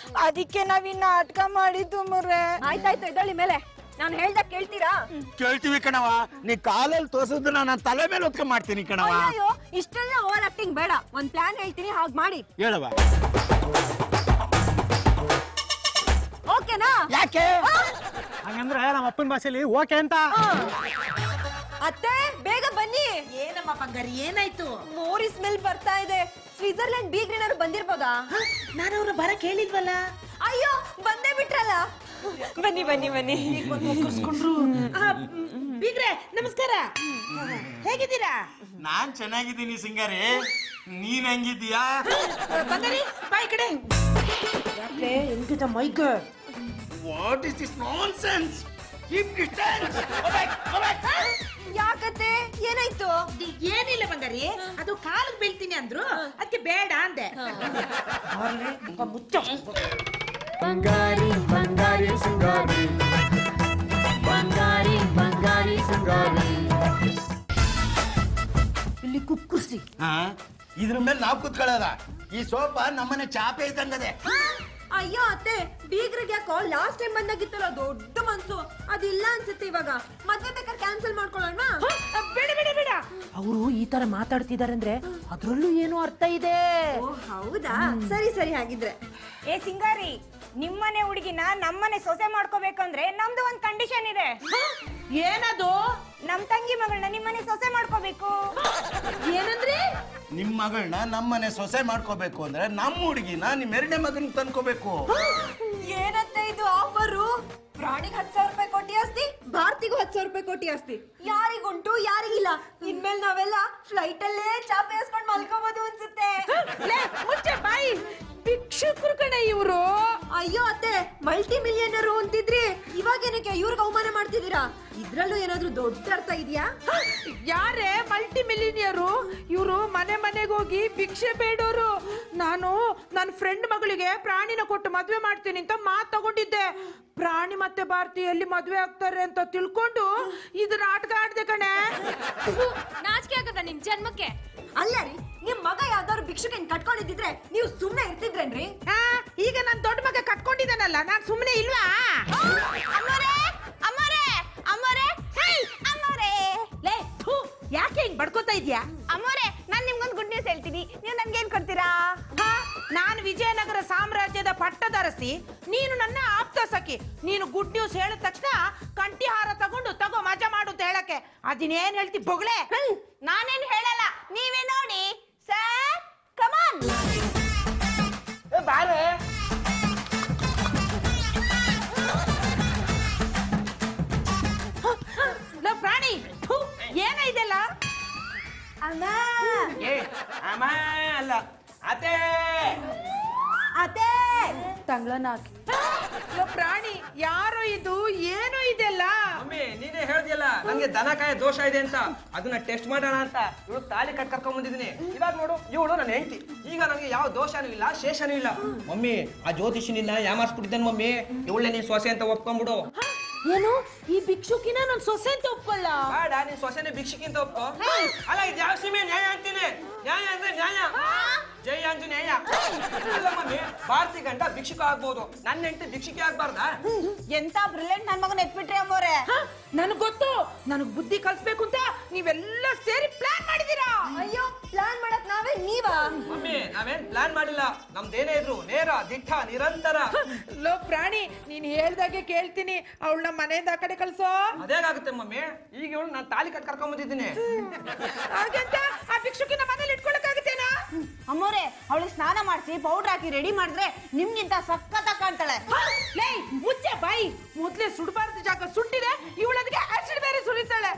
ಅದಕ್ಕೆ ನಾವಿನ್ನ ನಾಟಕ ಮಾಡಿದ್ದು ಅಮ್ಮವ್ರೆ. ಆಯ್ತಾಯ್ತು, ಇದಳಿ ಮೇಲೆ ನಾನು ಹೇಳ್ದಾಗ ಕೇಳ್ತೀರಾ? ಕೇಳ್ತೀವಿ ಕಣವ. ನೀ ಕಾಲಲ್ಲಿ ತೋರ್ಸಿದ್ರೆ ನಾನು ತಲೆ ಮೇಲೆ ಹೊತ್ಕೊಂಡ್ ಮಾಡ್ತೀನಿ ಕಣವ. ಅಯ್ಯೋ ಇಷ್ಟೆಲ್ಲ ಓವರ್ ಆಕ್ಟಿಂಗ್ ಬೇಡ. ಒಂದ್ ಪ್ಲಾನ್ ಹೇಳ್ತೀನಿ, ಹಾಗ್ ಮಾಡಿ. ಹೇಳವ. ಓಕೆನಾ? ಯಾಕೆ ಹಂಗಂದ್ರೆ ನಮ್ಮ ಅಪ್ಪನ ಭಾಷೆಲಿ ಓಕೆ ಅಂತ. ಅತ್ತೆ ಬೇಗ ಬನ್ನಿ. ಏನಮ್ಮ ಬಂಗಾರಿ, ಏನಾಯ್ತು? ಮೋರಿ ಸ್ಮೆಲ್ ಬರ್ತಾ ಇದೆ. ಸ್ವಿಟ್ಜರ್ಲೆಂಡ್ ಬೀಗ್ರೇನಾದ್ರು ಬಂದಿರ್ಬೋದಾ? ನಾನು ಅವ್ರ ಬರಕ್ ಹೇಳಿಲ್ವಲ್ಲ. ಅಯ್ಯೋ ಬಂದೇ ಬಿಟ್ರಲ್ಲ. ಬನ್ನಿ ಬನ್ನಿ ಬನ್ನಿ. ಬೀಗ್ರೆ ನಮಸ್ಕಾರ, ಹೇಗಿದ್ದೀರಾ? ನಾನ್ ಚೆನ್ನಾಗಿದ್ದೀನಿ ಸಿಂಗಾರಿ, ನೀನ್ ಹೆಂಗಿದ್ದೀಯಾ? ಬಂಗಾರಿ ಬಾಯ್ ಕಡೆ. ಯಾಕೆ ಹೆಂಗಿದೆ mic? What is this nonsense? Keep distance. ಯಾಕತ್ತೆ ಏನಾಯ್ತು? ಏನಿಲ್ಲ ಬಂಗಾರಿ, ಅದು ಕಾಲಿಗೆ ಬೀಳ್ತೀನಿ ಅಂದ್ರು, ಅದಕ್ಕೆ ಬೇಡ ಅಂದೆ. ಮುಚ್ಚ. ಬಂಗಾರಿ ಬಂಗಾರಿ ಸಿಂಗಾರಿ, ಬಂಗಾರಿ ಬಂಗಾರಿ ಸಿಂಗಾರಿ. ಇಲ್ಲಿ ಕುಕ್ಕುರ್ಸಿ. ಇದ್ರ ಮೇಲೆ ನಾವ್ ಕುತ್ಕೊಳ್ಳೋದ? ಈ ಸೋಫಾ ನಮ್ಮನೆ ಚಾಪೆ ಇದ್ದಂಗದೆ. ಅಯ್ಯೋ ಅತ್ತೆ, ಬೀಗ್ರಿಗೆ ಯಾಕೋ ಲಾಸ್ಟ್ ಟೈಮ್ ಬಂದಾಗಿತ್ತಲ್ಲ ದೊಡ್ಡ ಮನ್ಸು, ಅದಿಲ್ಲ ಅನ್ಸುತ್ತೆ ಇವಾಗ. ಮದ್ವೆ ಬೇಕಾದ್ರೆ ಕ್ಯಾನ್ಸಲ್ ಮಾಡ್ಕೊಳ್ಳೋಣ? ಬೇಡ ಬೇಡ ಬೇಡ, ಅವರು ಈ ತರ ಮಾತಾಡ್ತಿದಾರೆ ಅಂದ್ರೆ ಅದ್ರಲ್ಲೂ ಏನೋ ಅರ್ಥ ಇದೆ. ಓ ಹೌದಾ, ಸರಿ ಸರಿ ಹಾಗಿದ್ರೆ. ಏ ಸಿಂಗಾರಿ, ನಿಮ್ಮನೆ ಹುಡುಗಿನ ನಮ್ಮನೆ ಸೊಸೆ ಮಾಡ್ಕೋಬೇಕಂದ್ರೆ ನಮ್ದು ಒಂದ್ ಕಂಡೀಷನ್ ಇದೆ. ಏನದು? ನಮ್ ತಂಗಿ ಮಗಳನ್ನ ನಿಮ್ಮನೆ ಸೊಸೆ ಮಾಡ್ಕೋಬೇಕು. ಏನಂದ್ರೆ? ನಿಮ್ ಮಗಳನ್ನ ನಮ್ಮನೆ ಸೊಸೆ ಮಾಡ್ಕೋಬೇಕು ಅಂದ್ರೆ ನಮ್ಮ ಹುಡುಗಿನ ನಿಮ್ ಎರಡನೇ ಮಗನ್ ತಂದ್ಕೋಬೇಕು. ಏನಂತ ಇದು ಆಫರು? ಪ್ರಾಣಿಗೆ 10,000 ರೂಪಾಯಿ ಕೊಟ್ಟಿ ಆಸ್ತಿ, ಭಾರತಿಗೂ 10,000 ರೂಪಾಯಿ ಕೊಟ್ಟಿ ಆಸ್ತಿ. ಯಾರಿಗುಂಟು ಯಾರಿಗಿಲ್ಲ. ಇನ್ಮೇಲೆ ನಾವೆಲ್ಲ ಫ್ಲೈಟ್ ಅಲ್ಲೇ ಚಾಪೆ ಹಾಸ್ಕೊಂಡ್ ಮಲ್ಕೋಬಹುದು ಅನ್ಸುತ್ತೆ. ಮುಚ್ಚೆ ಬಾಯಿ, ಭಿಕ್ಷುಕರು ಕಣೆ ಇವರು. ಅಯ್ಯೋ ಅತ್ತೆ, ಮಲ್ಟಿ ಮಿಲಿಯನರ್ ಅಂತಿದ್ರಿ, ಇವಾಗ ಏನಕ್ಕೆ ಇವ್ರಿಗೆ ಅವಮಾನ ಮಾಡ್ತಿದ್ದೀರಾ? ಇದ್ರಲ್ಲೂ ಏನಾದ್ರೂ ದೊಡ್ಡ ಅರ್ಥ ಇದೆಯಾ? ಯಾರೇ ಮಲ್ಟಿ ಮಿಲಿಯನಿಯರು? ಇವರು ಮನೆ ಮನೆಗೆ ಹೋಗಿ ಭಿಕ್ಷೆ ಬೇಡೋರು. ನಾನು ನನ್ನ ಫ್ರೆಂಡ್ ಮಗಳಿಗೆ ಪ್ರಾಣಿನ ಕೊಟ್ಟು ಮದ್ವೆ ಮಾಡ್ತೀನಿ ಅಂತ ಮಾತು ತಗೊಂಡಿದ್ದೆ. ಪ್ರಾಣಿ ಮತ್ತೆ ಭಾರತಿ ಎಲ್ಲಿ ಮದ್ವೆ ಆಗ್ತಾರೆ ಅಂತ ತಿಳ್ಕೊಂಡು ಇದು ನಾಟಕ ಆಡ್ದೆ ಕಣೆ. ನಾಚಿಕೆ ಆಗದ ನಿನ್ ಜನ್ಮಕ್ಕೆ. ಅಲ್ಲ ರೀ, ನಿಮ್ ಮಗ ಯಾವ್ದಾದ್ರು ಭಿಕ್ಷುಕನ್ ಕಟ್ಕೊಂಡಿದ್ರೆ ನೀವು ಸುಮ್ನೆ ಇರ್ತಿದ್ರೇನ್ರಿ? ಈಗ ನನ್ ದೊಡ್ಡ ಮಗ ಕಟ್ಕೊಂಡಿದ್ದಾನಲ್ಲ, ನಾನ್ ಸುಮ್ನೆ ಇಲ್ವಾ? ಲೇ, ಯಾಕೆ ಹಿಂಗ್ ಬಡ್ಕೋತಾ ಇದ್ಯಾ? ಅಮ್ಮೋರೆ, ನಾನ್ ನಿಮ್ಗೊಂದು ಗುಡ್ ನ್ಯೂಸ್ ಹೇಳ್ತೀನಿ, ನೀವು ನನ್ಗೆ ಏನ್ ಕೊಡ್ತೀರಾ? ನಾನು ವಿಜಯನಗರ ಸಾಮ್ರಾಜ್ಯದ ಪಟ್ಟದರಸಿ, ನೀನು ನನ್ನ ಆಪ್ತ ಸಖಿ. ನೀನು ಗುಡ್ ನ್ಯೂಸ್ ಹೇಳಿದ ತಕ್ಷಣ ಕಂಠಿಹಾರ ತಗೊಂಡು ತಗೋ ಮಜಾ ಮಾಡು ಅಂತ ಹೇಳಕ್ಕೆ ಅದಿನೇನ್ ಹೇಳ್ತಿ ಬೊಗಳೆ? ನಾನೇನ್ ಹೇಳಲ್ಲ, ನೀವೇ ನೋಡಿ. Sir come on. ಬಾರೆ ಪ್ರಾಣಿ, ಏನ ಇದೆಲ್ಲ? ಅಮ್ಮ ಅಮ್ಮ ಅಲ್ಲ ಅತ್ತೆ. ಅದೇ ತಂಗ್ಳನಾಕಿ ಪ್ರಾಣಿ ಯಾರೋ ಇದು ಏನೋ ಇದೆಲ್ಲ ಮಮ್ಮಿ ನೀನೇ ಹೇಳ್ದಿಯಲ್ಲ ನಂಗೆ ದನಕಾಯ ದೋಷ ಇದೆ ಅಂತ ಅದನ್ನ ಟೆಸ್ಟ್ ಮಾಡೋಣ ಅಂತ ಇವಳು ತಾಳಿ ಕರ್ಕೊಂಡ್ ಬಂದಿದ್ದೀನಿ. ಇವಾಗ ನೋಡು ಇವಳು ನನ್ನ ಹೆಂಡತಿ. ಈಗ ನನಗೆ ಯಾವ ದೋಷನೂ ಇಲ್ಲ ಶೇಷನೂ ಇಲ್ಲ. ಮಮ್ಮಿ ಆ ಜ್ಯೋತಿಷಿನಿಂದ ಯಾಮಾರ್ಸ್ಬಿಟ್ಟಿದ್ದಾನೆ ಮಮ್ಮಿ. ಇವಳೆ ನೀನ್ ಸೊಸೆ ಅಂತ ಒಪ್ಕೊಂಡ್ಬಿಡು. ಏನು ಈ ಭಿಕ್ಷುಕಿನ ನನ್ ಸೊಸೆ ಅಂತ ಒಪ್ಕೊಳ್ಳ? ಬೇಡ, ನೀನ್ ಸೊಸೆನೆ ಭಿಕ್ಷುಕಿ ಅಂತ ಒಪ್ಕೋ. ಅಲ್ಲ ಇದು ಯಾವ ಸೀಮೆ ನ್ಯಾಯ ಅಂತೀನಿ. ನ್ಯಾಯ ಅಂದ್ರೆ ನ್ಯಾಯ, ಜೈ ಆಂಜನೇಯ. ಅಲ್ಲ ಮಮ್ಮಿ, ಭಾರತಿ ಗಂಡ ಭಿಕ್ಷುಕ ಆಗ್ಬೋದು, ನನ್ನ ಹೆಂಡತಿ ಭಿಕ್ಷುಕಿ ಆಗ್ಬಾರ್ದಾ? ಎಂತ ಬ್ರಿಲಿಯಂಟ್ ನನ್ ಮಗನ್ ಎತ್ಬಿಟ್ರಿ ಅಮ್ಮೋರೆ. ನನಗ್ ಗೊತ್ತು, ನನಗ್ ಬುದ್ಧಿ ಕಲ್ಸ್ಬೇಕು ಅಂತ ನೀವೆಲ್ಲ ಸೇರಿ ಪ್ಲಾನ್ ಮಾಡಿದೀರಾ. ಅಯ್ಯೋ, ಪ್ಲಾನ್ ಮಾಡಕ್ ನಾವೇ ನೀವಾ? ಮಮ್ಮಿ ನಾವೇನ್ ಪ್ಲಾನ್ ಮಾಡಿಲ್ಲ. ನಮ್ದೇನೇ ಇದ್ರು ನೇರ ದಿಟ್ಟ ನಿರಂತರ. ಲೋ ಪ್ರಾಣಿ, ನೀನ್ ಹೇಳ್ದಾಗೆ ಕೇಳ್ತೀನಿ. ಅವಳನ್ನ ಮನೆಯಿಂದ ಆ ಕಡೆ ಕಳ್ಸೋ. ಅದೇಗಾಗುತ್ತೆ ಮಮ್ಮಿ. ಈಗ ಇವಳು ನಾನು ತಾಲಿ ಕರ್ಕೊಂಡ್ ಬಂದಿದ್ದೀನಿ. ಹಾಗಂತ ಆ ಭಿಕ್ಷುಕಿನ ಮನೇಲಿ ಇಟ್ಕೊಳಕ್ಕಾಗುತ್ತೇನಾ? ಅಮ್ಮೋರೆ, ಅವಳಿಗೆ ಸ್ನಾನ ಮಾಡಿಸಿ ಪೌಡರ್ ಹಾಕಿ ರೆಡಿ ಮಾಡಿದ್ರೆ ನಿಮ್ಗಿಂತ ಸಖತ್ತ ಕಾಣ್ತಾಳೆ. ಲೇ ಮುಚ್ಚೆ ಬಾಯಿ. ಮೊದ್ಲೇ ಸುಡಬಾರ್ದು ಜಾಗ ಸುಟ್ಟಿದೆ, ಇವಳದಕ್ಕೆ ಆಸಿಡ್ ಬೇರೆ ಸುರಿತಾಳೆ.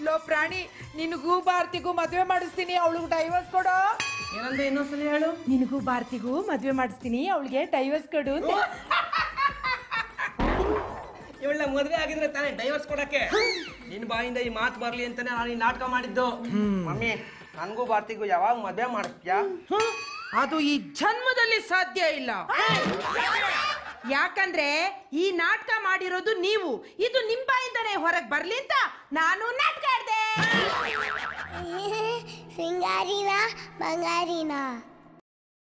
ಲೋ ಪ್ರಾಣಿ, ನಿನಗೂ ಭಾರತಿಗೂ ಮದ್ವೆ ಮಾಡಿಸ್ತೀನಿ, ಅವಳಿಗೆ ಡೈವರ್ಸ್ ಕೊಡು. ಏನಂದ್ರೆ ಇನ್ನೊಂದ್ಸಲ ಹೇಳು. ನಿನಗೂ ಭಾರತಿಗೂ ಮದ್ವೆ ಮಾಡಿಸ್ತೀನಿ, ಅವಳಿಗೆ ಡೈವರ್ಸ್ ಕೊಡು. ಇವಳ ಮದ್ವೆ ಆಗಿದ್ರೆ ತಾನೇ ಡೈವರ್ಸ್ ಕೊಡಕ್ಕೆ. ನಿನ್ ಬಾಯಿಂದ ಈ ಮಾತು ಬರ್ಲಿ ಅಂತಾನೆ ನಾನು ಈ ನಾಟಕ ಮಾಡಿದ್ದು. ಮಮ್ಮಿ ನನ್ಗೂ ಭಾರತಿಗೂ ಯಾವಾಗ ಮದ್ವೆ ಮಾಡ್ತೀಯಾ? ಅದು ಈ ಜನ್ಮದಲ್ಲಿ ಸಾಧ್ಯ ಇಲ್ಲ. ಯಾಕಂದ್ರೆ ಈ ನಾಟಕ ಮಾಡಿರೋದು ನೀವು. ಇದು ನಿಮ್ ಬಾಯಿಂದಾನೆ ಹೊರಗ್ ಬರ್ಲಿ ಅಂತ ನಾನು ನಾಟಕ ಆಡ್ದೆ. ಸಿಂಗಾರಿನ ಬಂಗಾರಿನ